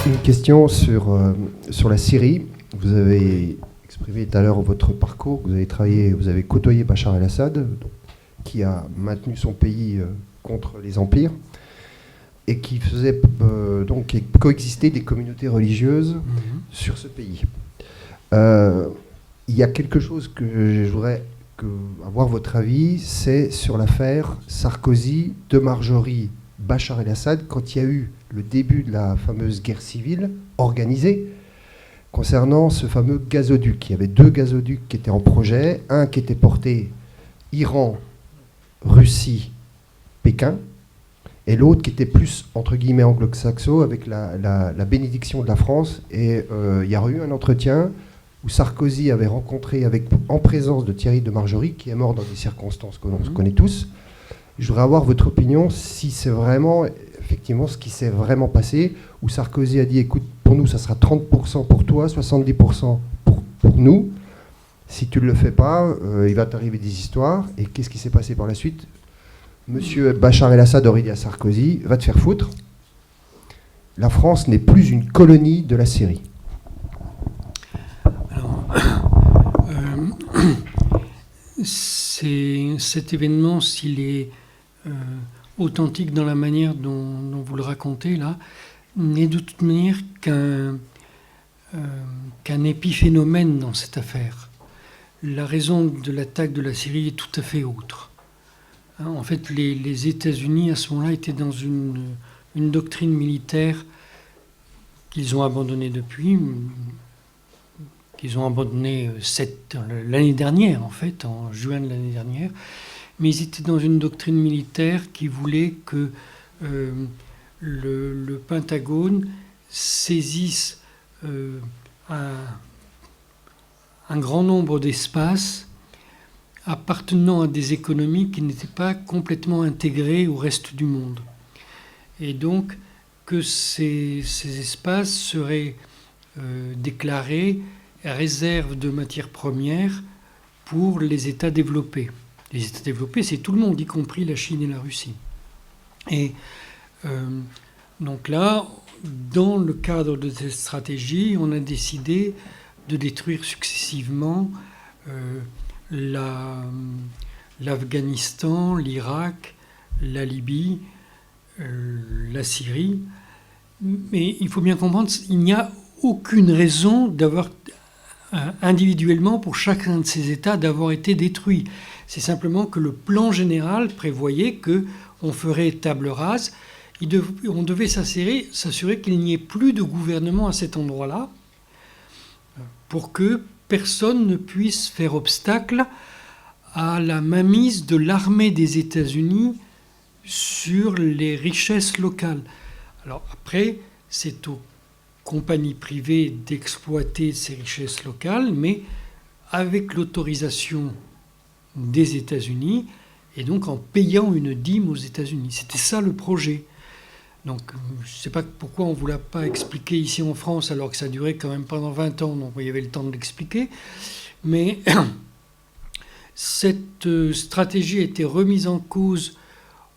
une question sur la Syrie. Vous avez exprimé tout à l'heure votre parcours. Vous avez côtoyé Bachar el-Assad, qui a maintenu son pays contre les empires et qui faisait donc coexister des communautés religieuses sur ce pays. Il y a quelque chose que je voudrais avoir votre avis, c'est sur l'affaire Sarkozy, de Marjorie, Bachar el-Assad, quand il y a eu le début de la fameuse guerre civile organisée concernant ce fameux gazoduc. Il y avait 2 gazoducs qui étaient en projet, un qui était porté Iran, Russie, Pékin, et l'autre qui était plus, entre guillemets, anglo-saxon, avec la bénédiction de la France. Et il y a eu un entretien où Sarkozy avait rencontré, en présence de Thierry de Margerie, qui est mort dans des circonstances que l'on connaît tous. Je voudrais avoir votre opinion, si c'est vraiment, effectivement, ce qui s'est vraiment passé, où Sarkozy a dit, écoute, pour nous, ça sera 30% pour toi, 70% pour nous. Si tu ne le fais pas, il va t'arriver des histoires. Et qu'est-ce qui s'est passé par la suite ? Monsieur Bachar el-Assad aurait dit à Sarkozy, va te faire foutre. La France n'est plus une colonie de la Syrie. Cet événement, s'il est authentique dans la manière dont vous le racontez là, n'est de toute manière qu'un épiphénomène dans cette affaire. La raison de l'attaque de la Syrie est tout à fait autre. En fait, les États-Unis, à ce moment-là, étaient dans une doctrine militaire qu'ils ont abandonnée depuis, qu'ils ont abandonnée l'année dernière, en fait, en juin de l'année dernière. Mais ils étaient dans une doctrine militaire qui voulait que le Pentagone saisisse un grand nombre d'espaces appartenant à des économies qui n'étaient pas complètement intégrées au reste du monde. Et donc que ces espaces seraient déclarés réserve de matières premières pour les États développés. Les États développés, c'est tout le monde, y compris la Chine et la Russie. Et donc là, dans le cadre de cette stratégie, on a décidé de détruire successivement l'Afghanistan, l'Irak, la Libye, la Syrie. Mais il faut bien comprendre, il n'y a aucune raison d'avoir individuellement pour chacun de ces États d'avoir été détruits. C'est simplement que le plan général prévoyait qu'on ferait table rase. On devait s'assurer qu'il n'y ait plus de gouvernement à cet endroit-là pour que personne ne puisse faire obstacle à la mainmise de l'armée des États-Unis sur les richesses locales. Alors après, c'est aux compagnies privées d'exploiter ces richesses locales, mais avec l'autorisation des États-Unis et donc en payant une dîme aux États-Unis. C'était ça le projet. Donc je ne sais pas pourquoi on ne vous l'a pas expliqué ici en France alors que ça durait quand même pendant 20 ans, donc il y avait le temps de l'expliquer. Mais cette stratégie a été remise en cause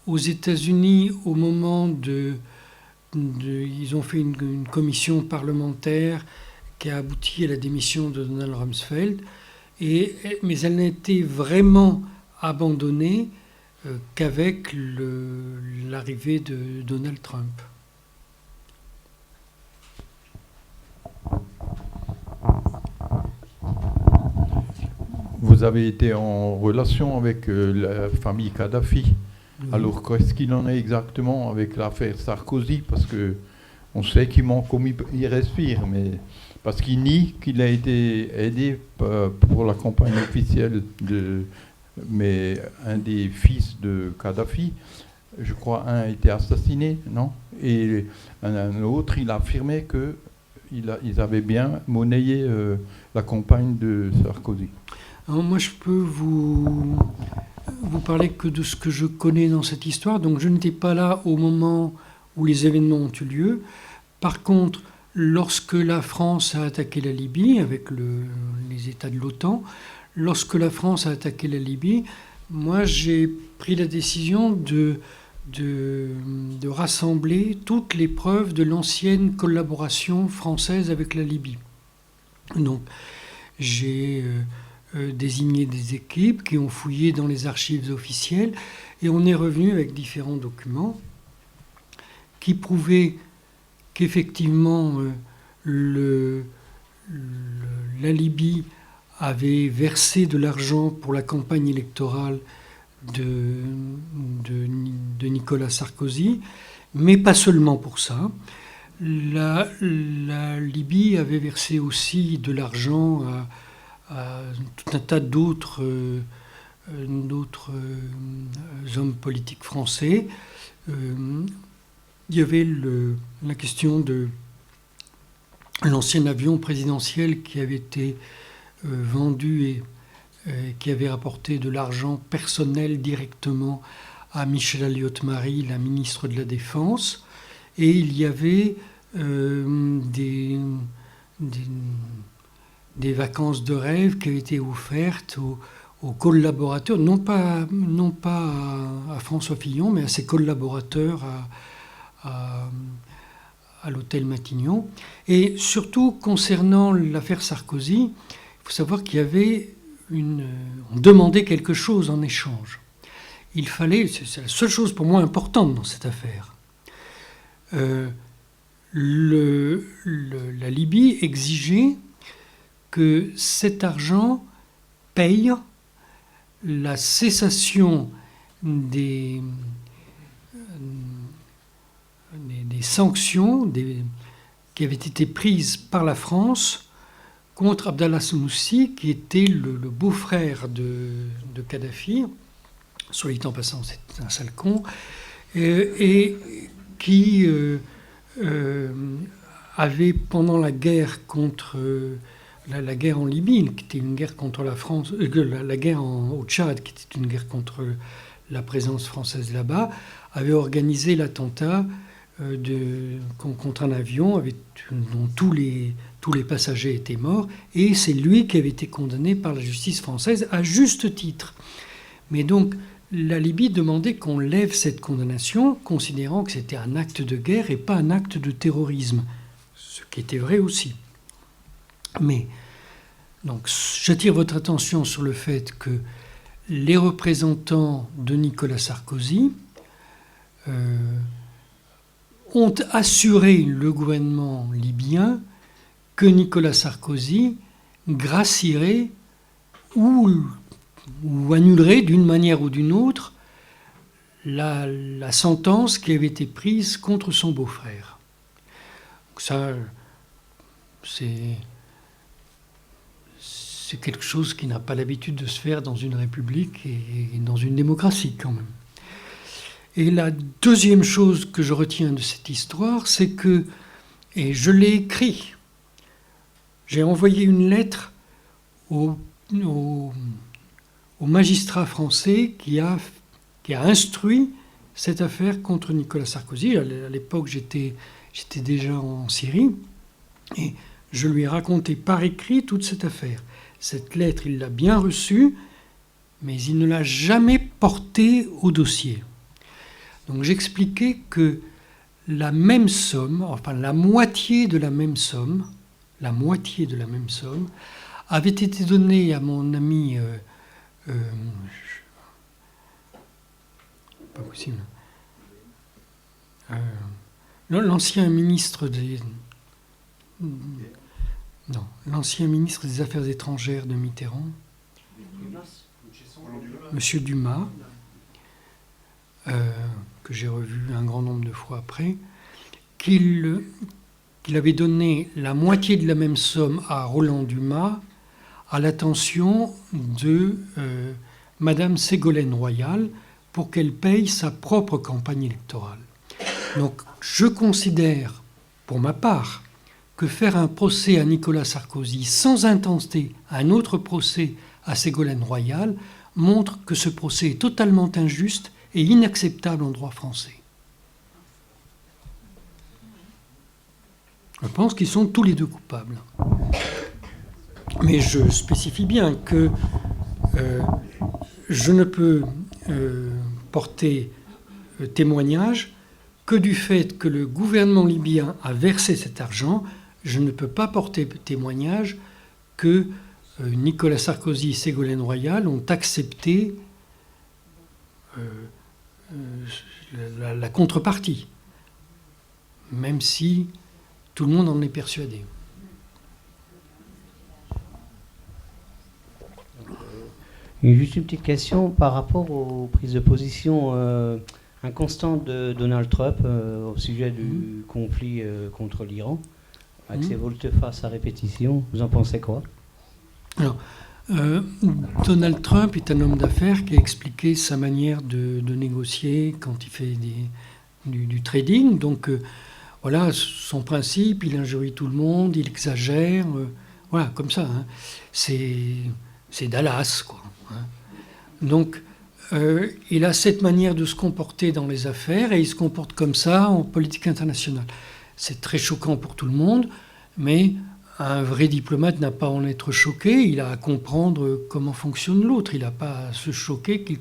aux États-Unis au moment ils ont fait une commission parlementaire qui a abouti à la démission de Donald Rumsfeld, mais elle n'a été vraiment abandonnée qu'avec l'arrivée de Donald Trump. Vous avez été en relation avec la famille Kadhafi. Oui. Alors, qu'est-ce qu'il en est exactement avec l'affaire Sarkozy ? Parce qu'on sait qu'il ment comme il respire, mais parce qu'il nie qu'il a été aidé pour la campagne officielle mais un des fils de Kadhafi, je crois, un a été assassiné, non ? Et un autre, il a affirmé qu'ils avaient bien monnayé la campagne de Sarkozy. Alors moi, je peux vous parler que de ce que je connais dans cette histoire. Donc, je n'étais pas là au moment où les événements ont eu lieu. Par contre, lorsque la France a attaqué la Libye avec les États de l'OTAN, lorsque la France a attaqué la Libye, moi, j'ai pris la décision de de rassembler toutes les preuves de l'ancienne collaboration française avec la Libye. Donc, j'ai désigné des équipes qui ont fouillé dans les archives officielles et on est revenu avec différents documents qui prouvaient qu'effectivement la Libye avait versé de l'argent pour la campagne électorale de Nicolas Sarkozy, mais pas seulement pour ça. La Libye avait versé aussi de l'argent à tout un tas d'autres hommes politiques français. Il y avait la question de l'ancien avion présidentiel qui avait été vendu et qui avait rapporté de l'argent personnel directement à Michel Alliot-Marie, la ministre de la Défense. Et il y avait des vacances de rêve qui avaient été offertes aux collaborateurs, non pas à François Fillon, mais à ses collaborateurs à l'hôtel Matignon. Et surtout, concernant l'affaire Sarkozy, il faut savoir qu'il y avait on demandait quelque chose en échange. Il fallait, c'est la seule chose pour moi importante dans cette affaire, la Libye exigeait que cet argent paye la cessation des sanctions qui avaient été prises par la France contre Abdallah Semoussi, qui était le beau-frère de Kadhafi, soit dit en passant, c'est un sale con, et qui avait, pendant la guerre contre la guerre en Libye, qui était une guerre contre la France, la guerre au Tchad, qui était une guerre contre la présence française là-bas, avait organisé l'attentat contre un avion dont tous les passagers étaient morts, et c'est lui qui avait été condamné par la justice française à juste titre. Mais donc, la Libye demandait qu'on lève cette condamnation, considérant que c'était un acte de guerre et pas un acte de terrorisme, ce qui était vrai aussi. Mais, donc, j'attire votre attention sur le fait que les représentants de Nicolas Sarkozy ont assuré le gouvernement libyen que Nicolas Sarkozy gracierait ou annulerait d'une manière ou d'une autre la sentence qui avait été prise contre son beau-frère. Donc ça, c'est quelque chose qui n'a pas l'habitude de se faire dans une république et dans une démocratie quand même. Et la deuxième chose que je retiens de cette histoire, c'est que, et je l'ai écrit, j'ai envoyé une lettre au magistrat français qui a instruit cette affaire contre Nicolas Sarkozy. À l'époque, j'étais déjà en Syrie, et je lui ai raconté par écrit toute cette affaire. Cette lettre, il l'a bien reçue, mais il ne l'a jamais portée au dossier. Donc j'expliquais que la même somme, enfin la moitié de la même somme, avait été donnée à mon ami, pas possible, l'ancien ministre l'ancien ministre des Affaires étrangères de Mitterrand, Monsieur Dumas, que j'ai revu un grand nombre de fois après, qu'il avait donné la moitié de la même somme à Roland Dumas à l'attention de Madame Ségolène Royal pour qu'elle paye sa propre campagne électorale. Donc je considère, pour ma part, que faire un procès à Nicolas Sarkozy sans intenter un autre procès à Ségolène Royal montre que ce procès est totalement injuste et inacceptable en droit français. Je pense qu'ils sont tous les deux coupables. Mais je spécifie bien que je ne peux porter témoignage que du fait que le gouvernement libyen a versé cet argent, je ne peux pas porter témoignage que Nicolas Sarkozy et Ségolène Royal ont accepté la contrepartie, même si tout le monde en est persuadé. Juste une petite question par rapport aux prises de position inconstantes de Donald Trump au sujet du conflit contre l'Iran, avec ses volte-face à répétition. Vous en pensez quoi? Alors, Donald Trump est un homme d'affaires qui a expliqué sa manière de négocier quand il fait du trading. Donc, voilà, son principe, il injurie tout le monde, il exagère. Voilà, comme ça. Hein. C'est Dallas, quoi. Hein. Donc, il a cette manière de se comporter dans les affaires et il se comporte comme ça en politique internationale. C'est très choquant pour tout le monde, mais un vrai diplomate n'a pas à en être choqué, il a à comprendre comment fonctionne l'autre, il n'a pas à se choquer qu'il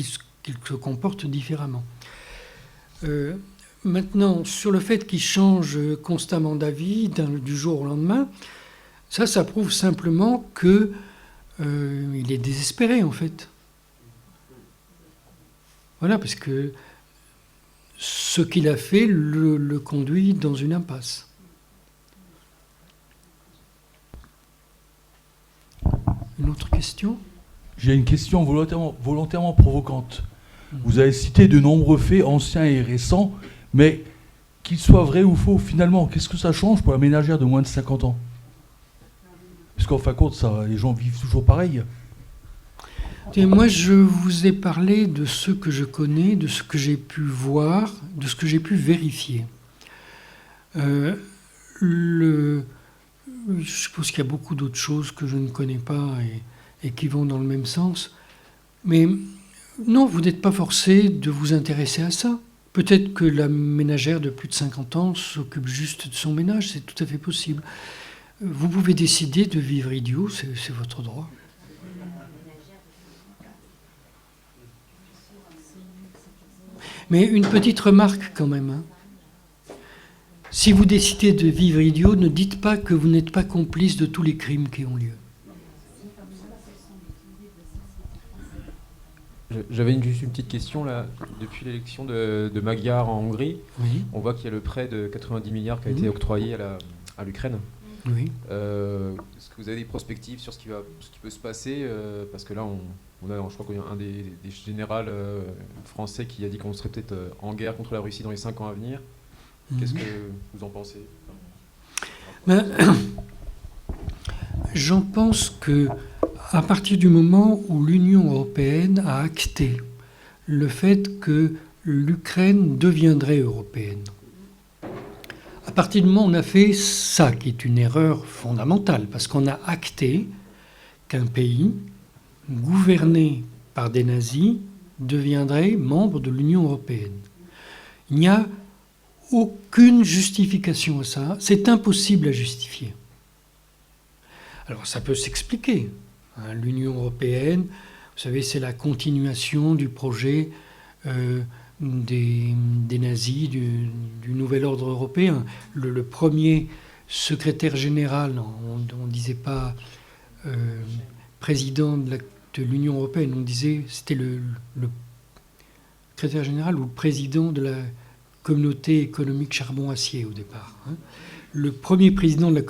se comporte différemment. Maintenant, sur le fait qu'il change constamment d'avis du jour au lendemain, ça prouve simplement qu'il est désespéré en fait. Voilà, parce que ce qu'il a fait le conduit dans une impasse. Une autre question ? J'ai une question volontairement provocante. Vous avez cité de nombreux faits anciens et récents, mais qu'ils soient vrais ou faux, finalement, qu'est-ce que ça change pour la ménagère de moins de 50 ans? Parce qu'en fin de compte, les gens vivent toujours pareil. Et moi, je vous ai parlé de ce que je connais, de ce que j'ai pu voir, de ce que j'ai pu vérifier. Je suppose qu'il y a beaucoup d'autres choses que je ne connais pas et qui vont dans le même sens. Mais non, vous n'êtes pas forcé de vous intéresser à ça. Peut-être que la ménagère de plus de 50 ans s'occupe juste de son ménage, c'est tout à fait possible. Vous pouvez décider de vivre idiot, c'est votre droit. Mais une petite remarque quand même. Hein. Si vous décidez de vivre idiot, ne dites pas que vous n'êtes pas complice de tous les crimes qui ont lieu. J'avais juste une petite question là. Depuis l'élection de Magyar en Hongrie, Oui. on voit qu'il y a le prêt de 90 milliards qui a été octroyé à l'Ukraine. Oui. Est-ce que vous avez des perspectives sur ce qui peut se passer parce que là, je crois qu'il y a un des généraux français qui a dit qu'on serait peut-être en guerre contre la Russie dans les 5 ans à venir. Qu'est-ce que vous en pensez? J'en pense que à partir du moment où l'Union européenne a acté le fait que l'Ukraine deviendrait européenne, à partir du moment où on a fait ça, qui est une erreur fondamentale, parce qu'on a acté qu'un pays gouverné par des nazis deviendrait membre de l'Union européenne. Il n'y a aucune justification à ça. C'est impossible à justifier. Alors ça peut s'expliquer. Hein, l'Union européenne, vous savez, c'est la continuation du projet des nazis, du nouvel ordre européen. Le premier secrétaire général, on ne disait pas président de l'Union européenne, on disait c'était le secrétaire général ou le président de la communauté économique charbon-acier au départ. Hein. Le premier président de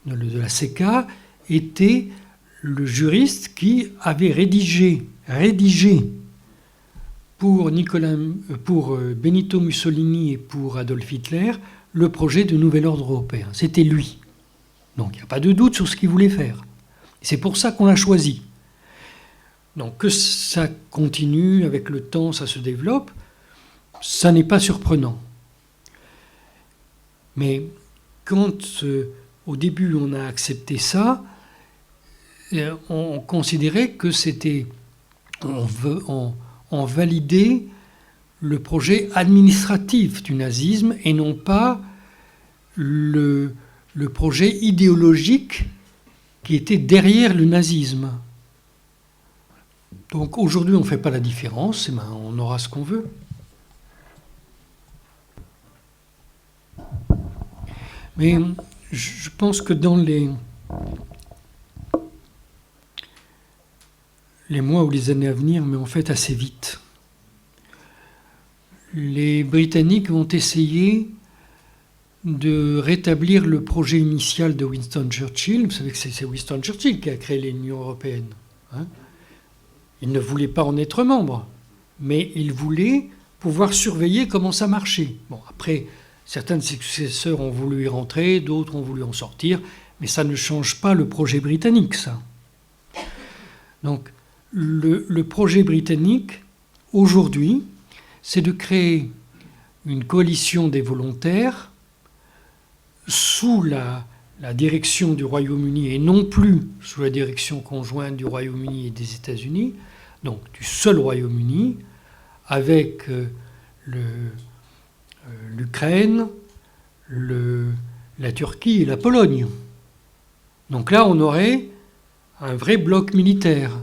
la CECA était le juriste qui avait rédigé pour Benito Mussolini et pour Adolf Hitler le projet de nouvel ordre européen. C'était lui. Donc il n'y a pas de doute sur ce qu'il voulait faire. C'est pour ça qu'on l'a choisi. Donc que ça continue avec le temps, ça se développe, ça n'est pas surprenant. Mais quand au début on a accepté ça, on considérait que c'était, on validait le projet administratif du nazisme et non pas le projet idéologique qui était derrière le nazisme. Donc aujourd'hui, on ne fait pas la différence, et ben, on aura ce qu'on veut. Mais je pense que dans les mois ou les années à venir, mais en fait assez vite, les Britanniques vont essayer de rétablir le projet initial de Winston Churchill. Vous savez que c'est Winston Churchill qui a créé l'Union européenne. Hein. Il ne voulait pas en être membre, mais il voulait pouvoir surveiller comment ça marchait. Bon, après, certains de ses successeurs ont voulu y rentrer, d'autres ont voulu en sortir, mais ça ne change pas le projet britannique, ça. Donc, le projet britannique, aujourd'hui, c'est de créer une coalition des volontaires sous la direction du Royaume-Uni et non plus sous la direction conjointe du Royaume-Uni et des États-Unis, donc du seul Royaume-Uni, avec l'Ukraine, la Turquie et la Pologne. Donc là, on aurait un vrai bloc militaire.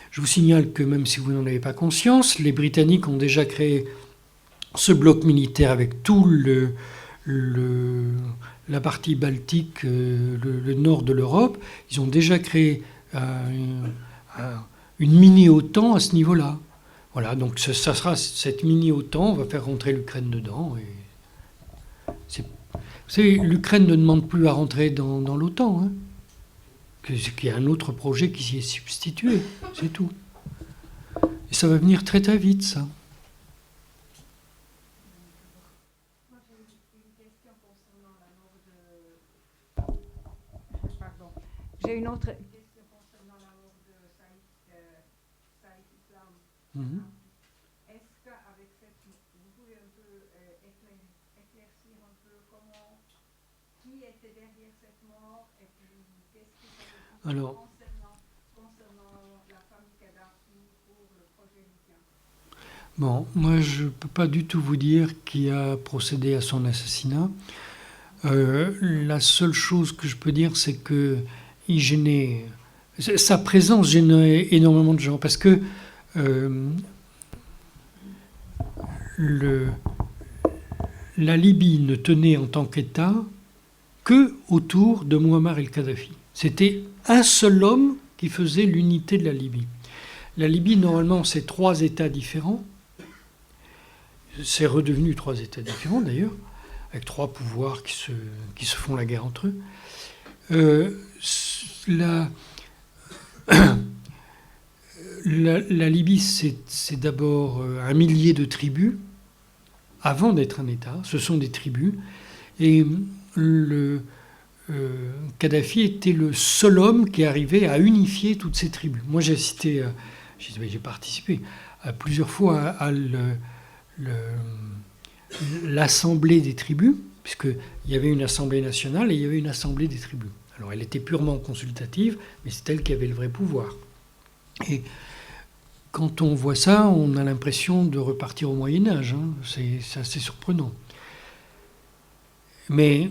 Je vous signale que même si vous n'en avez pas conscience, les Britanniques ont déjà créé ce bloc militaire avec tout la partie baltique, le nord de l'Europe. Ils ont déjà créé une mini-OTAN à ce niveau-là. Voilà, donc ça sera cette mini-OTAN, on va faire rentrer l'Ukraine dedans. Vous savez, l'Ukraine ne demande plus à rentrer dans l'OTAN. Hein. Qu'il y a un autre projet qui s'y est substitué, c'est tout. Et ça va venir très très vite, ça. J'ai une autre question concernant la mort de Saïd Islam. Est-ce qu'avec cette, vous pouvez un peu éclaircir un peu qui était derrière cette mort et puis qu'est-ce qui s'est Alors, concernant la famille Kadhafi pour le projet libyen? Bon, moi je ne peux pas du tout vous dire qui a procédé à son assassinat. La seule chose que je peux dire, c'est que sa présence gênait énormément de gens parce que la Libye ne tenait en tant qu'État que autour de Mouammar el-Kadhafi. C'était un seul homme qui faisait l'unité de la Libye. La Libye, normalement, c'est 3 États différents. C'est redevenu 3 États différents, d'ailleurs, avec 3 pouvoirs qui se font la guerre entre eux. La Libye, c'est d'abord 1 millier de tribus, avant d'être un État. Ce sont des tribus. Et Kadhafi était le seul homme qui arrivait à unifier toutes ces tribus. Moi, j'ai participé à plusieurs fois à l'assemblée des tribus, puisqu'il y avait une assemblée nationale et il y avait une assemblée des tribus. Alors, elle était purement consultative, mais c'est elle qui avait le vrai pouvoir. Et quand on voit ça, on a l'impression de repartir au Moyen-Âge. Hein. C'est assez surprenant. Mais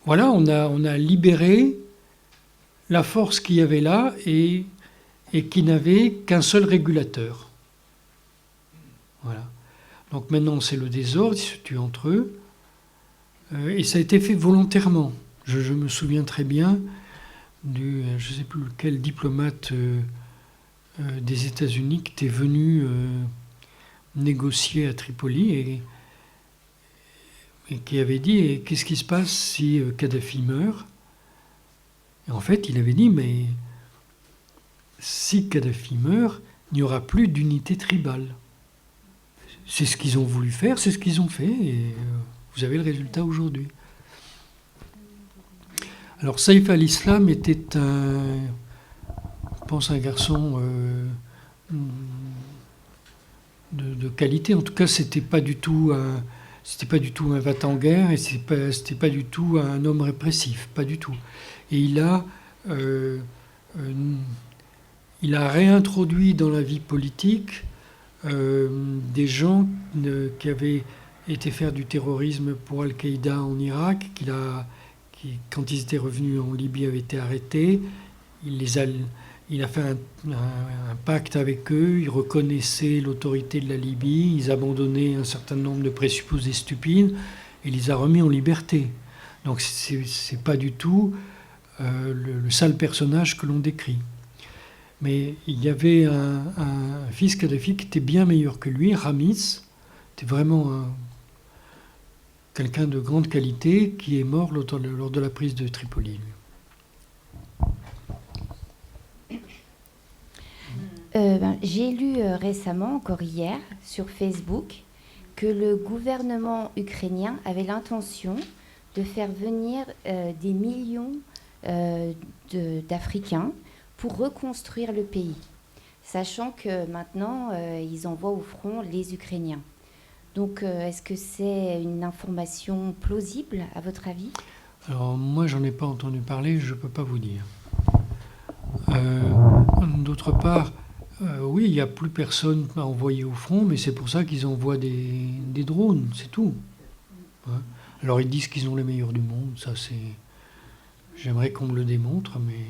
voilà, on a libéré la force qu'il y avait là et qui n'avait qu'un seul régulateur. Voilà. Donc maintenant, c'est le désordre, ils se tuent entre eux. Et ça a été fait volontairement. Je me souviens très bien je ne sais plus quel diplomate des États-Unis qui était venu négocier à Tripoli et qui avait dit qu'est-ce qui se passe si Kadhafi meurt? Et en fait, il avait dit mais si Kadhafi meurt, il n'y aura plus d'unité tribale. C'est ce qu'ils ont voulu faire, c'est ce qu'ils ont fait, et vous avez le résultat aujourd'hui. Alors Saïf al-Islam était je pense un garçon de qualité. En tout cas, c'était pas du tout un va-t-en guerre et c'était pas du tout un homme répressif, pas du tout. Et il a réintroduit dans la vie politique des gens qui avaient été faire du terrorisme pour Al-Qaïda en Irak, qui, quand ils étaient revenus en Libye, avaient été arrêtés. Il il a fait un pacte avec eux, il reconnaissait l'autorité de la Libye, ils abandonnaient un certain nombre de présupposés stupides et il les a remis en liberté. Donc c'est pas du tout le sale personnage que l'on décrit. Mais il y avait un fils Kadhafi qui était bien meilleur que lui, Ramis, était vraiment quelqu'un de grande qualité qui est mort lors de la prise de Tripoli. J'ai lu récemment, encore hier, sur Facebook, que le gouvernement ukrainien avait l'intention de faire venir des millions d'Africains pour reconstruire le pays, sachant que maintenant, ils envoient au front les Ukrainiens. Donc, est-ce que c'est une information plausible, à votre avis ? Alors, moi, j'en ai pas entendu parler, je ne peux pas vous dire. D'autre part, oui, il n'y a plus personne à envoyer au front, mais c'est pour ça qu'ils envoient des drones, c'est tout. Ouais. Alors, ils disent qu'ils ont les meilleurs du monde, ça c'est... J'aimerais qu'on me le démontre, mais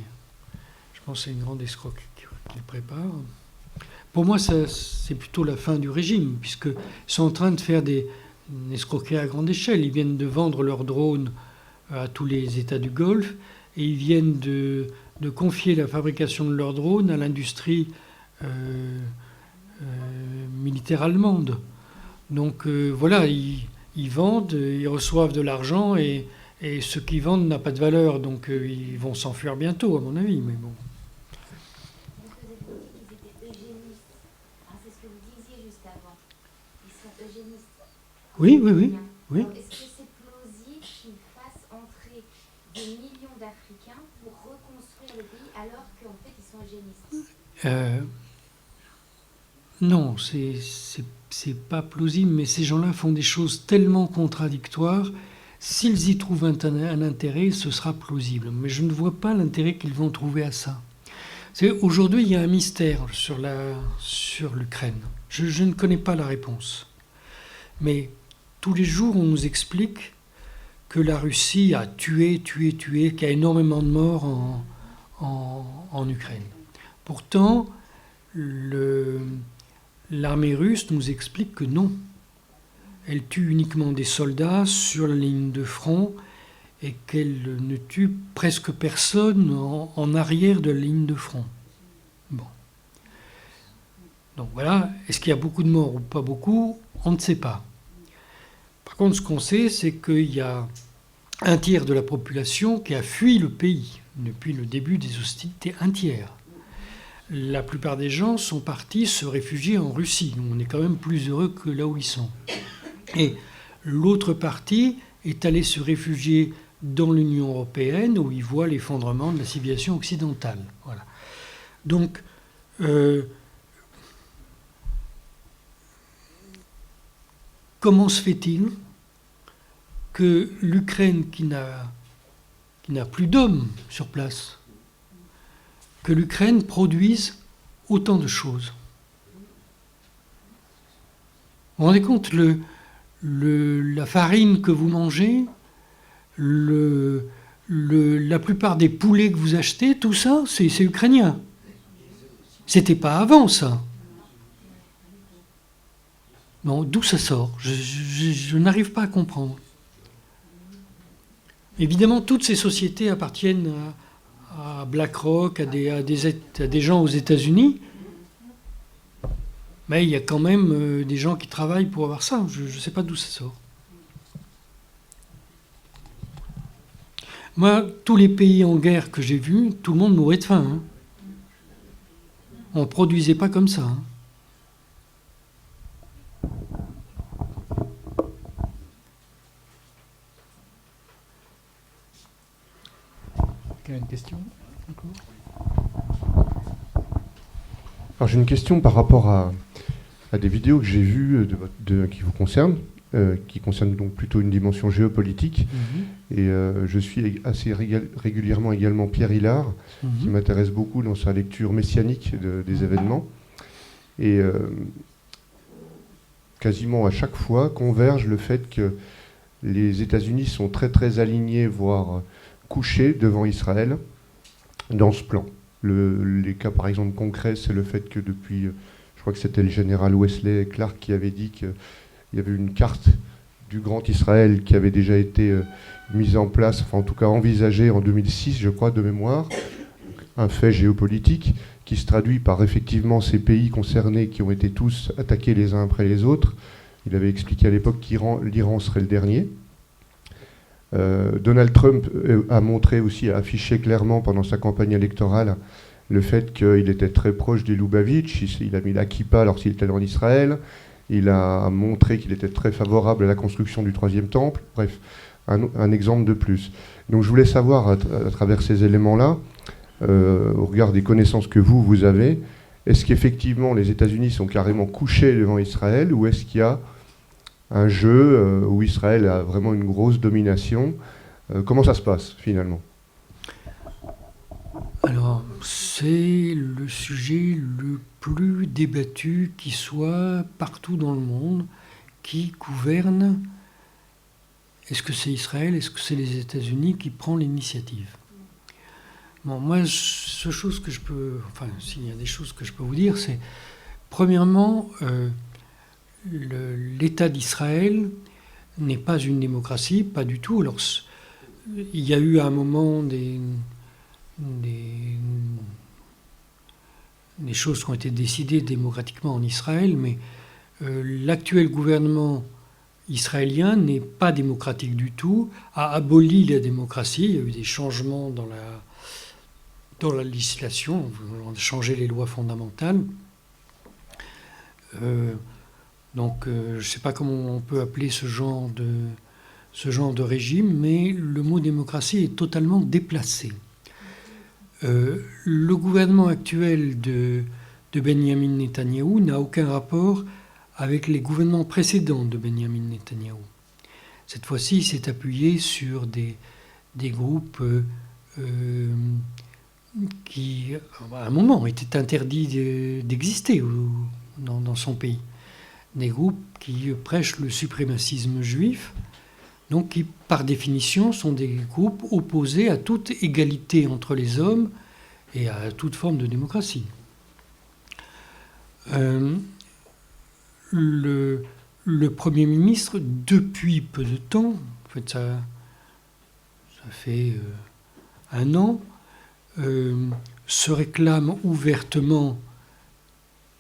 je pense que c'est une grande escroquerie qu'ils préparent. Pour moi, c'est plutôt la fin du régime, puisqu'ils sont en train de faire une escroquerie à grande échelle. Ils viennent de vendre leurs drones à tous les États du Golfe, et ils viennent de confier la fabrication de leurs drones à l'industrie militaire allemande. Donc voilà, ils vendent, ils reçoivent de l'argent, et ce qu'ils vendent n'a pas de valeur, donc ils vont s'enfuir bientôt, à mon avis, mais bon. Oui. Est-ce que c'est plausible qu'ils fassent entrer des millions d'Africains pour reconstruire le pays alors qu'en fait ils sont eugénistes ? Non, c'est pas plausible, mais ces gens-là font des choses tellement contradictoires. S'ils y trouvent un intérêt, ce sera plausible. Mais je ne vois pas l'intérêt qu'ils vont trouver à ça. Aujourd'hui, il y a un mystère sur l'Ukraine. Je ne connais pas la réponse. Mais tous les jours, on nous explique que la Russie a tué, qu'il y a énormément de morts en Ukraine. Pourtant, l'armée russe nous explique que non. Elle tue uniquement des soldats sur la ligne de front et qu'elle ne tue presque personne en arrière de la ligne de front. Bon. Donc voilà, est-ce qu'il y a beaucoup de morts ou pas beaucoup ? On ne sait pas. Par contre, ce qu'on sait, c'est qu'il y a un tiers de la population qui a fui le pays depuis le début des hostilités, un tiers. La plupart des gens sont partis se réfugier en Russie. On est quand même plus heureux que là où ils sont. Et l'autre partie est allée se réfugier dans l'Union européenne où ils voient l'effondrement de la civilisation occidentale. Voilà. Donc, comment se fait-il que l'Ukraine, qui n'a plus d'hommes sur place, que l'Ukraine produise autant de choses ? Vous vous rendez compte, la farine que vous mangez, la plupart des poulets que vous achetez, tout ça, c'est ukrainien. C'était pas avant, ça. Non, d'où ça sort ? Je n'arrive pas à comprendre. Évidemment, toutes ces sociétés appartiennent à BlackRock, à des gens aux États-Unis. Mais il y a quand même des gens qui travaillent pour avoir ça. Je ne sais pas d'où ça sort. Moi, tous les pays en guerre que j'ai vus, tout le monde mourait de faim. Hein. On ne produisait pas comme ça. Hein. Quelqu'un a une question encore ? Alors j'ai une question par rapport à des vidéos que j'ai vues qui vous concernent, qui concernent donc plutôt une dimension géopolitique. Et je suis assez régulièrement également Pierre Hillard, qui m'intéresse beaucoup dans sa lecture messianique des événements. Et quasiment à chaque fois converge le fait que les États-Unis sont très très alignés, voire couchés devant Israël dans ce plan. Les cas, par exemple, concrets, c'est le fait que depuis, je crois que c'était le général Wesley Clark qui avait dit qu'il y avait une carte du Grand Israël qui avait déjà été mise en place, enfin en tout cas envisagée en 2006, je crois, de mémoire, un fait géopolitique qui se traduit par effectivement ces pays concernés qui ont été tous attaqués les uns après les autres. Il avait expliqué à l'époque qu'l'Iran serait le dernier. Donald Trump a montré aussi, a affiché clairement pendant sa campagne électorale le fait qu'il était très proche des Lubavitch. Il a mis la kippa lorsqu'il était en Israël. Il a montré qu'il était très favorable à la construction du troisième temple. Bref, un exemple de plus. Donc je voulais savoir, à travers ces éléments-là, au regard des connaissances que vous avez, est-ce qu'effectivement les États-Unis sont carrément couchés devant Israël, ou est-ce qu'il y a un jeu où Israël a vraiment une grosse domination? Comment ça se passe finalement? Alors, c'est le sujet le plus débattu qui soit partout dans le monde, qui gouverne. Est-ce que c'est Israël? Est-ce que c'est les États-Unis qui prend l'initiative? Bon, moi, s'il y a des choses que je peux vous dire, c'est, premièrement, l'État d'Israël n'est pas une démocratie, pas du tout. Alors, il y a eu à un moment des choses qui ont été décidées démocratiquement en Israël, mais l'actuel gouvernement israélien n'est pas démocratique du tout, a aboli la démocratie. Il y a eu des changements dans la législation, on a changé les lois fondamentales. Donc je ne sais pas comment on peut appeler ce genre de régime, mais le mot démocratie est totalement déplacé. Le gouvernement actuel de Benjamin Netanyahou n'a aucun rapport avec les gouvernements précédents de Benjamin Netanyahou. Cette fois-ci, il s'est appuyé sur des groupes qui, à un moment, étaient interdits d'exister dans son pays. Des groupes qui prêchent le suprémacisme juif, donc qui, par définition, sont des groupes opposés à toute égalité entre les hommes et à toute forme de démocratie. Le Premier ministre, depuis peu de temps, en fait ça fait un an, se réclame ouvertement,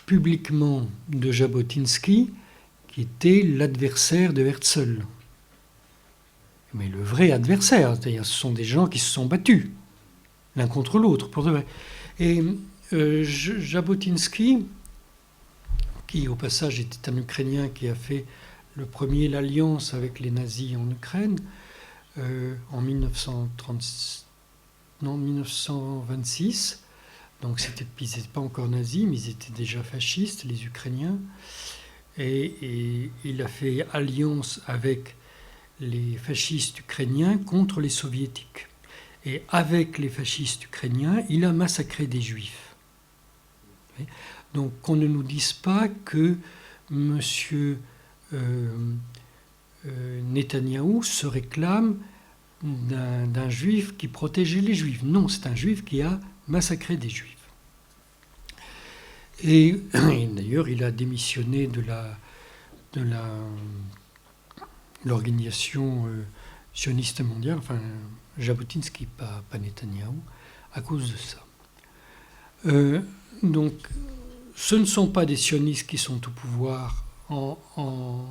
publiquement, de Jabotinsky, qui était l'adversaire de Herzl. Mais le vrai adversaire, c'est-à-dire ce sont des gens qui se sont battus l'un contre l'autre, pour de vrai. Et Jabotinsky, qui au passage était un Ukrainien qui a fait le premier l'alliance avec les nazis en Ukraine, en 1926, donc ils n'étaient pas encore nazis, mais ils étaient déjà fascistes, les Ukrainiens, et il a fait alliance avec les fascistes ukrainiens contre les soviétiques. Et avec les fascistes ukrainiens, il a massacré des juifs. Donc qu'on ne nous dise pas que M. Netanyahou se réclame d'un juif qui protégeait les juifs. Non, c'est un juif qui a massacré des juifs. Et d'ailleurs, il a démissionné de l'organisation sioniste mondiale, enfin Jabotinsky, pas Netanyahou, à cause de ça. Donc, ce ne sont pas des sionistes qui sont au pouvoir en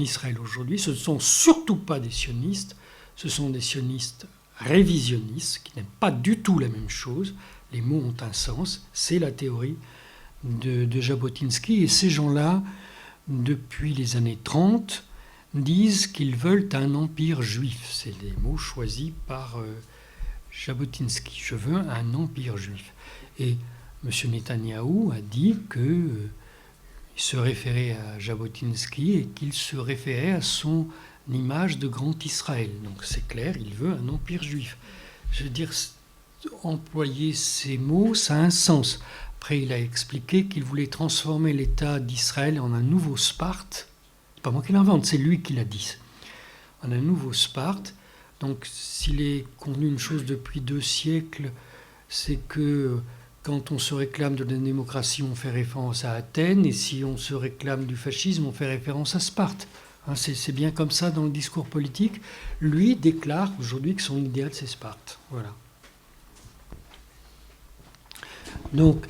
Israël aujourd'hui, ce ne sont surtout pas des sionistes, ce sont des sionistes révisionnistes, qui n'aiment pas du tout la même chose. Les mots ont un sens, c'est la théorie de Jabotinsky, et ces gens-là, depuis les années 30, disent qu'ils veulent un empire juif. C'est les mots choisis par Jabotinsky. Je veux un empire juif. Et M. Netanyahou a dit qu'il se référait à Jabotinsky et qu'il se référait à son image de grand Israël. Donc c'est clair, il veut un empire juif. Je veux dire, employer ces mots, ça a un sens. Après, il a expliqué qu'il voulait transformer l'État d'Israël en un nouveau Sparte. C'est pas moi qui l'invente, c'est lui qui l'a dit. En un nouveau Sparte. Donc, s'il est convenu une chose depuis 2 siècles, c'est que quand on se réclame de la démocratie, on fait référence à Athènes, et si on se réclame du fascisme, on fait référence à Sparte. Hein, c'est bien comme ça dans le discours politique. Lui déclare aujourd'hui que son idéal, c'est Sparte. Voilà. Donc,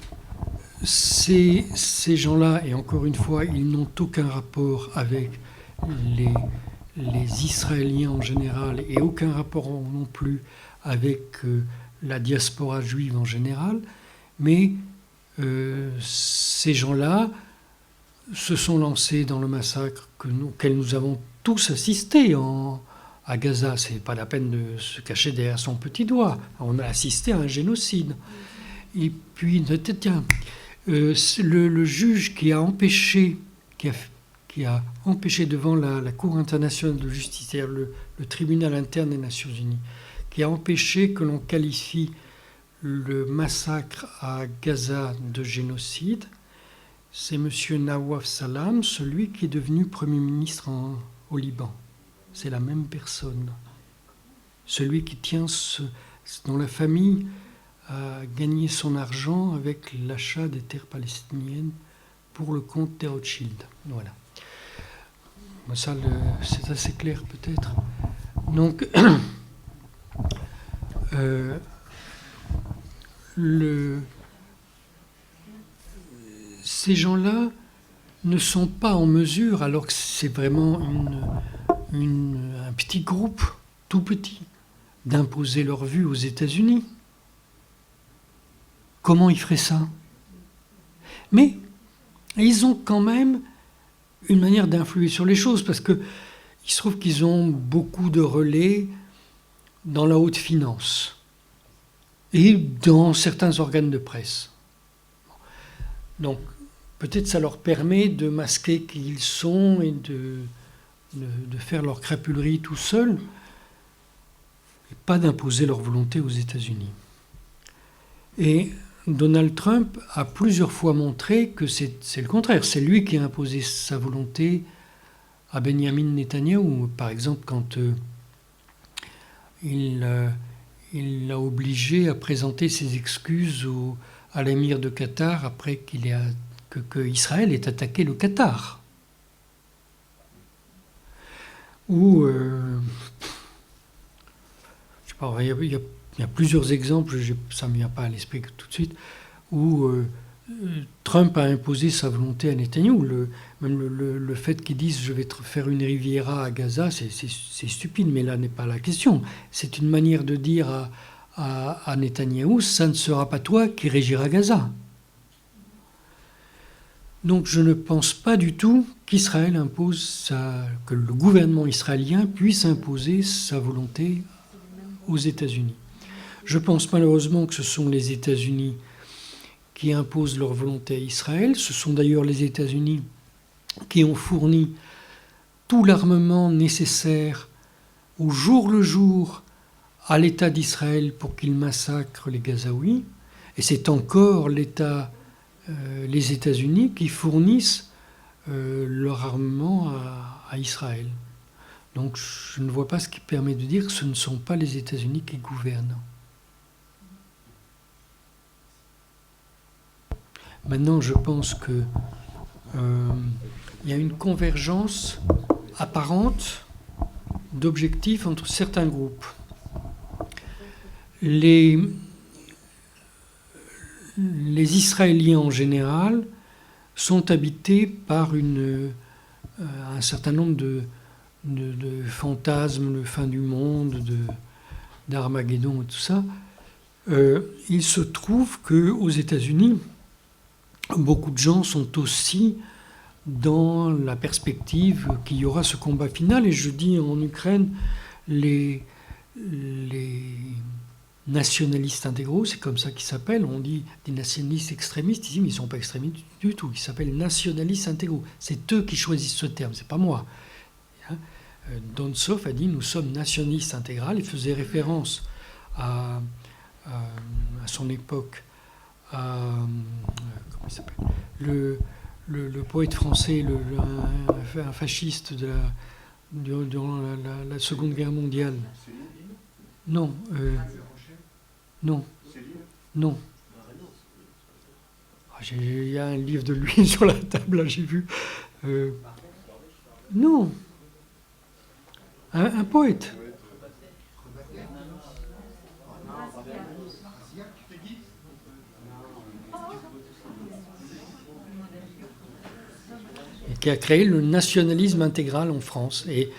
ces gens-là, et encore une fois, ils n'ont aucun rapport avec les Israéliens en général, et aucun rapport non plus avec la diaspora juive en général, mais ces gens-là se sont lancés dans le massacre auquel nous avons tous assisté à Gaza. C'est pas la peine de se cacher derrière son petit doigt. On a assisté à un génocide. Et puis, tiens, le juge qui a empêché devant la Cour internationale de justice, c'est-à-dire le tribunal interne des Nations Unies, qui a empêché que l'on qualifie le massacre à Gaza de génocide, c'est M. Nawaf Salam, celui qui est devenu Premier ministre au Liban. C'est la même personne. Celui qui tient, dont la famille a gagné son argent avec l'achat des terres palestiniennes pour le compte des Rothschild. Voilà. Ça, c'est assez clair peut-être. Donc, ces gens-là ne sont pas en mesure, alors que c'est vraiment un petit groupe, tout petit, d'imposer leur vue aux États-Unis. Comment ils feraient ça? Mais ils ont quand même une manière d'influer sur les choses, parce qu'il se trouve qu'ils ont beaucoup de relais dans la haute finance et dans certains organes de presse. Donc, peut-être ça leur permet de masquer qui ils sont et de faire leur crapulerie tout seuls, et pas d'imposer leur volonté aux États-Unis. Et Donald Trump a plusieurs fois montré que c'est le contraire. C'est lui qui a imposé sa volonté à Benjamin Netanyahou. Par exemple, quand il l'a obligé à présenter ses excuses à l'émir de Qatar après que Israël ait attaqué le Qatar. Ou, je sais pas, il y a plusieurs exemples, ça ne me vient pas à l'esprit tout de suite, où Trump a imposé sa volonté à Netanyahou. Même le fait qu'ils disent « je vais faire une riviera à Gaza », c'est stupide, mais là n'est pas la question. C'est une manière de dire à Netanyahou « ça ne sera pas toi qui régira Gaza ». Donc je ne pense pas du tout qu'Israël impose que le gouvernement israélien puisse imposer sa volonté aux États-Unis. Je pense malheureusement que ce sont les États-Unis qui imposent leur volonté à Israël. Ce sont d'ailleurs les États-Unis qui ont fourni tout l'armement nécessaire au jour le jour à l'État d'Israël pour qu'il massacre les Gazaouis. Et c'est encore les États-Unis qui fournissent leur armement à Israël. Donc je ne vois pas ce qui permet de dire que ce ne sont pas les États-Unis qui gouvernent. Maintenant, je pense qu'il y a une convergence apparente d'objectifs entre certains groupes. Les Israéliens en général sont habités par un certain nombre de fantasmes, de fin du monde, d'Armageddon et tout ça. Il se trouve qu'aux États-Unis, beaucoup de gens sont aussi dans la perspective qu'il y aura ce combat final. Et je dis en Ukraine, les nationalistes intégraux, c'est comme ça qu'ils s'appellent. On dit des nationalistes extrémistes, ici, mais ils ne sont pas extrémistes du tout. Ils s'appellent nationalistes intégraux. C'est eux qui choisissent ce terme, c'est pas moi. Donsov a dit « nous sommes nationalistes intégrales ». Il faisait référence à son époque comment il s'appelle, le poète français, un fasciste durant la Seconde Guerre mondiale. Non. Non. Non. Il y a un livre de lui sur la table, là, j'ai vu. Non. Un poète. Et qui a créé le nationalisme intégral en France. Et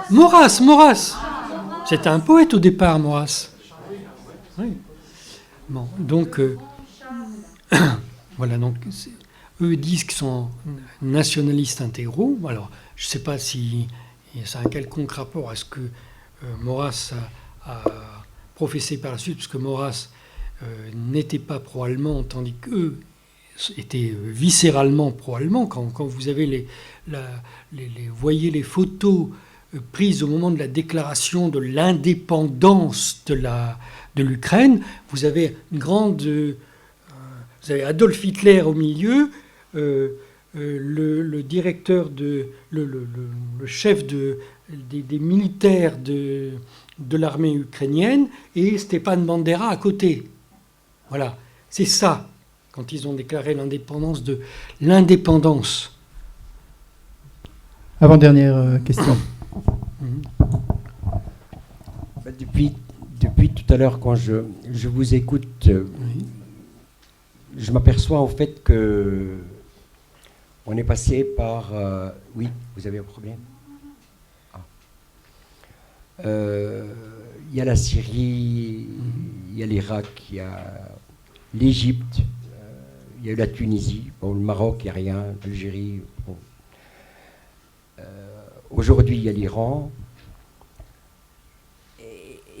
Maurras. C'était un poète au départ, Maurras. Oui. Bon, donc, voilà, donc, eux disent qu'ils sont nationalistes intégraux. Alors, je ne sais pas si ça a un quelconque rapport à ce que Maurras a professé par la suite, parce que Maurras n'était pas pro-allemand, tandis qu'eux étaient viscéralement pro-allemands. Quand vous avez voyez les photos prises au moment de la déclaration de l'indépendance de l'Ukraine, vous avez vous avez Adolf Hitler au milieu, le directeur le chef des militaires de l'armée ukrainienne et Stepan Bandera à côté. Voilà, c'est ça, quand ils ont déclaré l'indépendance. Avant-dernière question. Depuis tout à l'heure, quand je vous écoute, je m'aperçois en fait que on est passé par... oui, vous avez un problème? Il y a la Syrie, il y a l'Irak, il y a l'Égypte, il y a eu la Tunisie, bon, le Maroc, il n'y a rien, l'Algérie. Bon. Aujourd'hui, il y a l'Iran.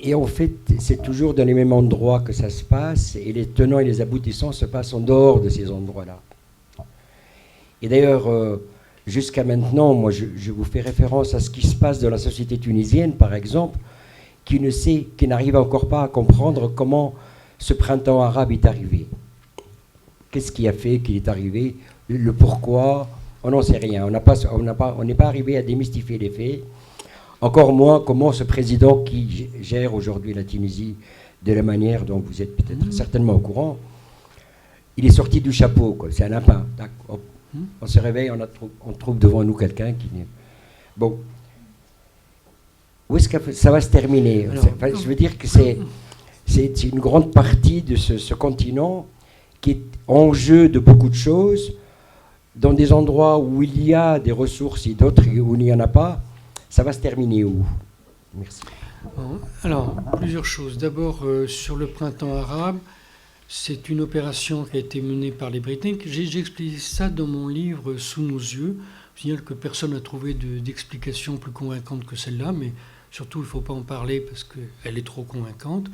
Et en fait, c'est toujours dans les mêmes endroits que ça se passe, et les tenants et les aboutissants se passent en dehors de ces endroits-là. Et d'ailleurs, jusqu'à maintenant, moi, je vous fais référence à ce qui se passe dans la société tunisienne, par exemple, qui n'arrive encore pas à comprendre comment ce printemps arabe est arrivé. Qu'est-ce qui a fait qu'il est arrivé? Le pourquoi? On n'en sait rien. On n'est pas arrivé à démystifier les faits. Encore moins comment ce président qui gère aujourd'hui la Tunisie de la manière dont vous êtes peut-être certainement au courant, il est sorti du chapeau, quoi. C'est un lapin. On se réveille, on trouve devant nous quelqu'un qui... Bon. Où est-ce que ça va se terminer? Je veux dire que c'est une grande partie de ce continent qui est en jeu de beaucoup de choses, dans des endroits où il y a des ressources et d'autres où il n'y en a pas. Ça va se terminer où? Merci. Alors, plusieurs choses. D'abord, sur le printemps arabe, c'est une opération qui a été menée par les Britanniques. J'ai expliqué ça dans mon livre « Sous nos yeux ». Je signale que personne n'a trouvé d'explication plus convaincante que celle-là, mais surtout, il ne faut pas en parler parce qu'elle est trop convaincante.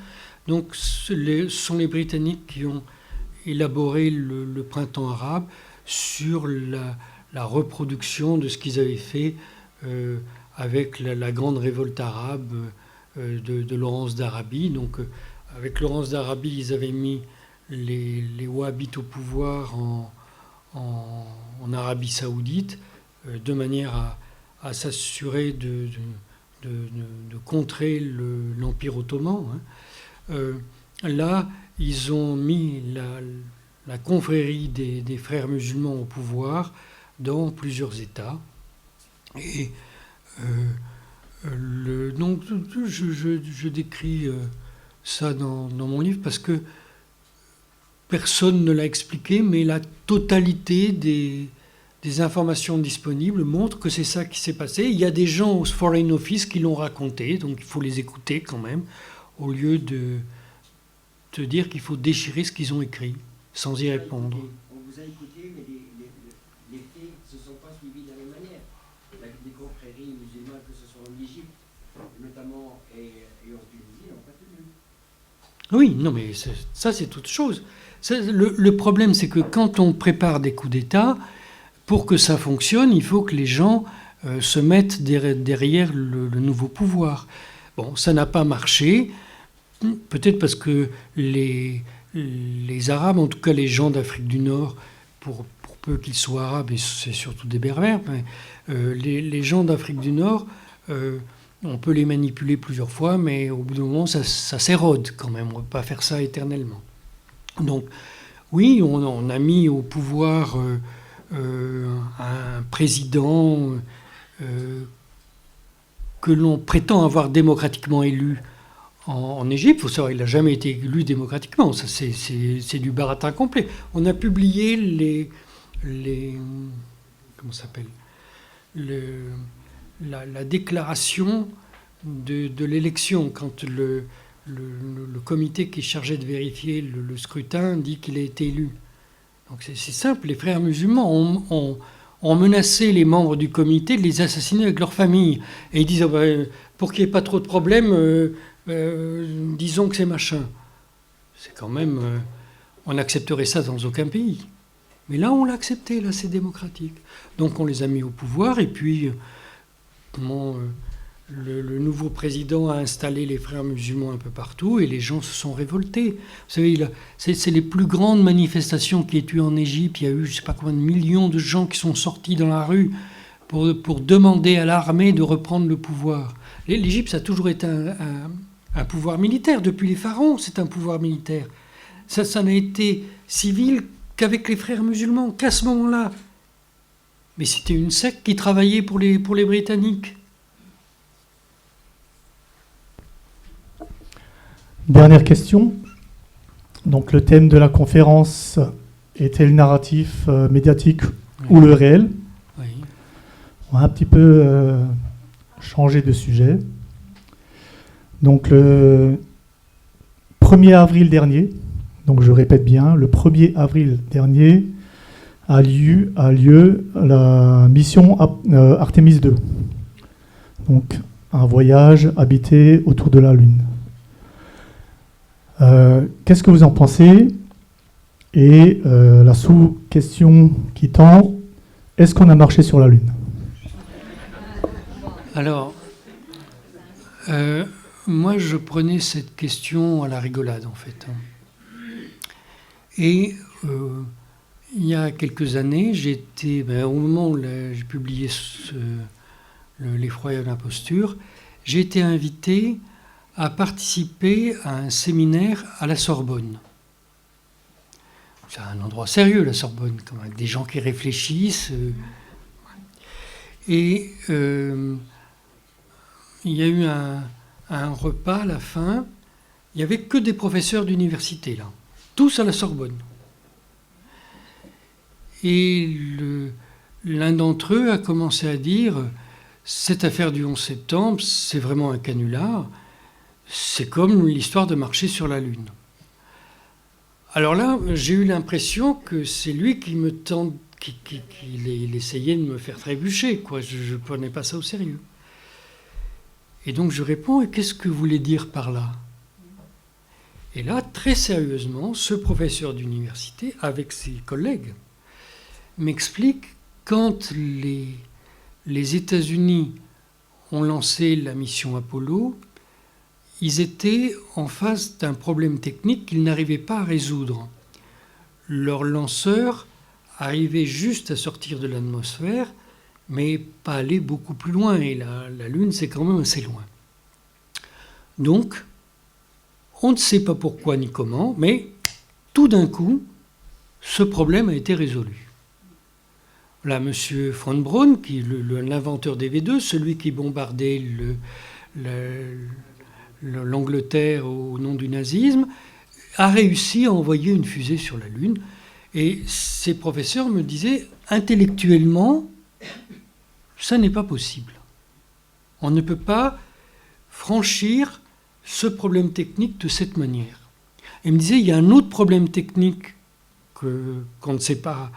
Donc, ce sont les Britanniques qui ont élaboré le printemps arabe sur la reproduction de ce qu'ils avaient fait avec la grande révolte arabe de Laurence d'Arabie. Donc, avec Laurence d'Arabie, ils avaient mis les Wahhabites au pouvoir en Arabie Saoudite, de manière à s'assurer de contrer l'Empire ottoman. Là, ils ont mis la confrérie des frères musulmans au pouvoir dans plusieurs États. Et donc, je décris ça dans mon livre parce que personne ne l'a expliqué, mais la totalité des informations disponibles montrent que c'est ça qui s'est passé. Il y a des gens au Foreign Office qui l'ont raconté, donc il faut les écouter quand même, au lieu de te dire qu'il faut déchirer ce qu'ils ont écrit, sans y répondre. On vous a écouté, mais les faits ne se sont pas suivis de la même manière. Les confréries musulmanes, que ce soit en Égypte, notamment, et en Tunisie, n'ont pas tenu. Oui, non, mais ça, c'est autre chose. Le problème, c'est que quand on prépare des coups d'État, pour que ça fonctionne, il faut que les gens se mettent derrière le nouveau pouvoir. Bon, ça n'a pas marché, peut-être parce que les Arabes, en tout cas les gens d'Afrique du Nord, pour peu qu'ils soient arabes, et c'est surtout des berbères, mais, les gens d'Afrique du Nord On peut les manipuler plusieurs fois, mais au bout d'un moment, ça s'érode quand même. On ne peut pas faire ça éternellement. Donc, oui, on a mis au pouvoir un président que l'on prétend avoir démocratiquement élu en Égypte. Il faut savoir, il n'a jamais été élu démocratiquement. Ça, c'est du baratin complet. On a publié comment ça s'appelle, la déclaration de l'élection, quand le comité qui est chargé de vérifier le scrutin dit qu'il a été élu. Donc c'est simple, les frères musulmans ont menacé les membres du comité de les assassiner avec leur famille. Et ils disent, oh ben, pour qu'il n'y ait pas trop de problèmes, disons que c'est machin. C'est quand même... on accepterait ça dans aucun pays. Mais là, on l'a accepté, là, c'est démocratique. Donc on les a mis au pouvoir, et puis le nouveau président a installé les frères musulmans un peu partout, et les gens se sont révoltés. Vous savez, c'est les plus grandes manifestations qui aient eu en Égypte. Il y a eu, je ne sais pas combien de millions de gens qui sont sortis dans la rue pour demander à l'armée de reprendre le pouvoir. L'Égypte, ça a toujours été un pouvoir militaire. Depuis les pharaons, c'est un pouvoir militaire. Ça n'a été civil qu'avec les frères musulmans, qu'à ce moment-là. Mais c'était une secte qui travaillait pour les Britanniques. Dernière question. Donc le thème de la conférence était le narratif médiatique ou le réel. Oui. On va un petit peu changer de sujet. Donc le 1er avril dernier, donc je répète bien, le 1er avril dernier a lieu la mission Artemis 2. Donc un voyage habité autour de la Lune. Qu'est-ce que vous en pensez? Et la sous-question qui tend, est-ce qu'on a marché sur la Lune? Alors, moi je prenais cette question à la rigolade en fait. Et il y a quelques années, au moment où j'ai publié L'effroyable imposture, j'ai été invité à participer à un séminaire à la Sorbonne. C'est un endroit sérieux, la Sorbonne, avec des gens qui réfléchissent. Et il y a eu un repas à la fin. Il n'y avait que des professeurs d'université, là. Tous à la Sorbonne. Et l'un d'entre eux a commencé à dire « Cette affaire du 11 septembre, c'est vraiment un canular. C'est comme l'histoire de marcher sur la Lune. » Alors là, j'ai eu l'impression que c'est lui qui me tente, qu'il essayait de me faire trébucher, quoi. Je ne prenais pas ça au sérieux. Et donc je réponds « Et qu'est-ce que vous voulez dire par là ?» Et là, très sérieusement, ce professeur d'université, avec ses collègues, m'explique quand les États-Unis ont lancé la mission Apollo, ils étaient en face d'un problème technique qu'ils n'arrivaient pas à résoudre. Leur lanceur arrivait juste à sortir de l'atmosphère, mais pas aller beaucoup plus loin. Et la Lune, c'est quand même assez loin. Donc, on ne sait pas pourquoi ni comment, mais tout d'un coup, ce problème a été résolu. Là, M. von Braun, qui est l'inventeur des V2, celui qui bombardait l'Angleterre au nom du nazisme, a réussi à envoyer une fusée sur la Lune. Et ses professeurs me disaient, intellectuellement, ça n'est pas possible. On ne peut pas franchir ce problème technique de cette manière. Il me disait, il y a un autre problème technique qu'on ne sait pas,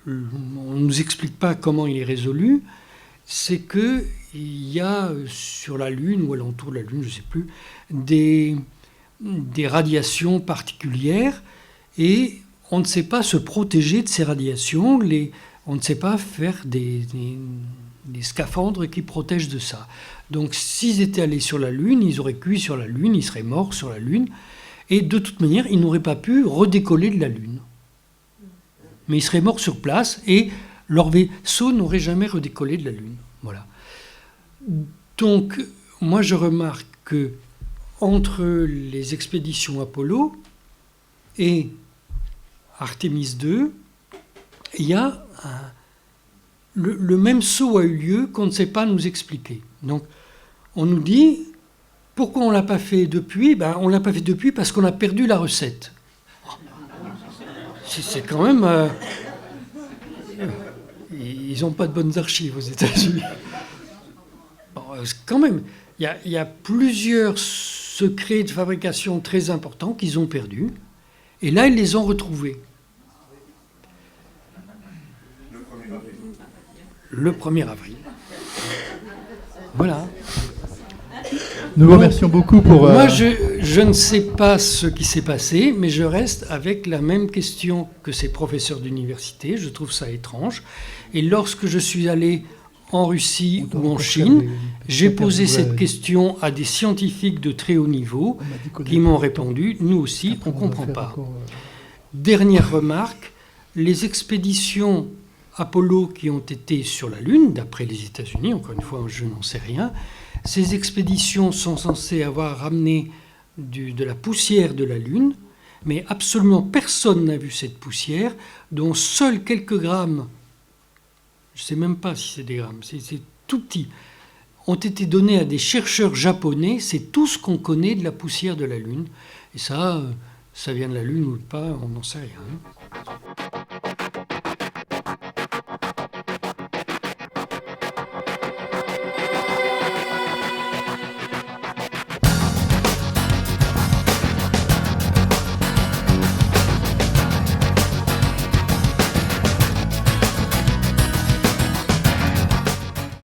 on ne nous explique pas comment il est résolu, c'est qu'il y a sur la Lune, ou alentour de la Lune, je ne sais plus, des radiations particulières, et on ne sait pas se protéger de ces radiations, on ne sait pas faire des scaphandres qui protègent de ça. Donc s'ils étaient allés sur la Lune, ils auraient cuit sur la Lune, ils seraient morts sur la Lune, et de toute manière, ils n'auraient pas pu redécoller de la Lune. Mais ils seraient morts sur place, et leur vaisseau n'aurait jamais redécollé de la Lune. Voilà. Donc, moi, je remarque que entre les expéditions Apollo et Artemis II, il y a le même saut a eu lieu qu'on ne sait pas nous expliquer. Donc, on nous dit, pourquoi on ne l'a pas fait depuis ? On ne l'a pas fait depuis parce qu'on a perdu la recette. C'est quand même... ils n'ont pas de bonnes archives aux États-Unis. Bon, quand même, il y a plusieurs secrets de fabrication très importants qu'ils ont perdus. Et là, ils les ont retrouvés. Le 1er avril. Voilà. Nous vous remercions beaucoup pour... Moi, je ne sais pas ce qui s'est passé, mais je reste avec la même question que ces professeurs d'université. Je trouve ça étrange. Et lorsque je suis allé en Russie ou en Chine, j'ai posé cette question à des scientifiques de très haut niveau qui m'ont répondu, nous aussi, on ne comprend pas. Dernière remarque, les expéditions Apollo qui ont été sur la Lune, d'après les États-Unis, encore une fois, je n'en sais rien, ces expéditions sont censées avoir ramené de la poussière de la Lune, mais absolument personne n'a vu cette poussière, dont seuls quelques grammes, je ne sais même pas si c'est des grammes, c'est tout petit, ont été donnés à des chercheurs japonais. C'est tout ce qu'on connaît de la poussière de la Lune. Et ça vient de la Lune ou pas, on n'en sait rien.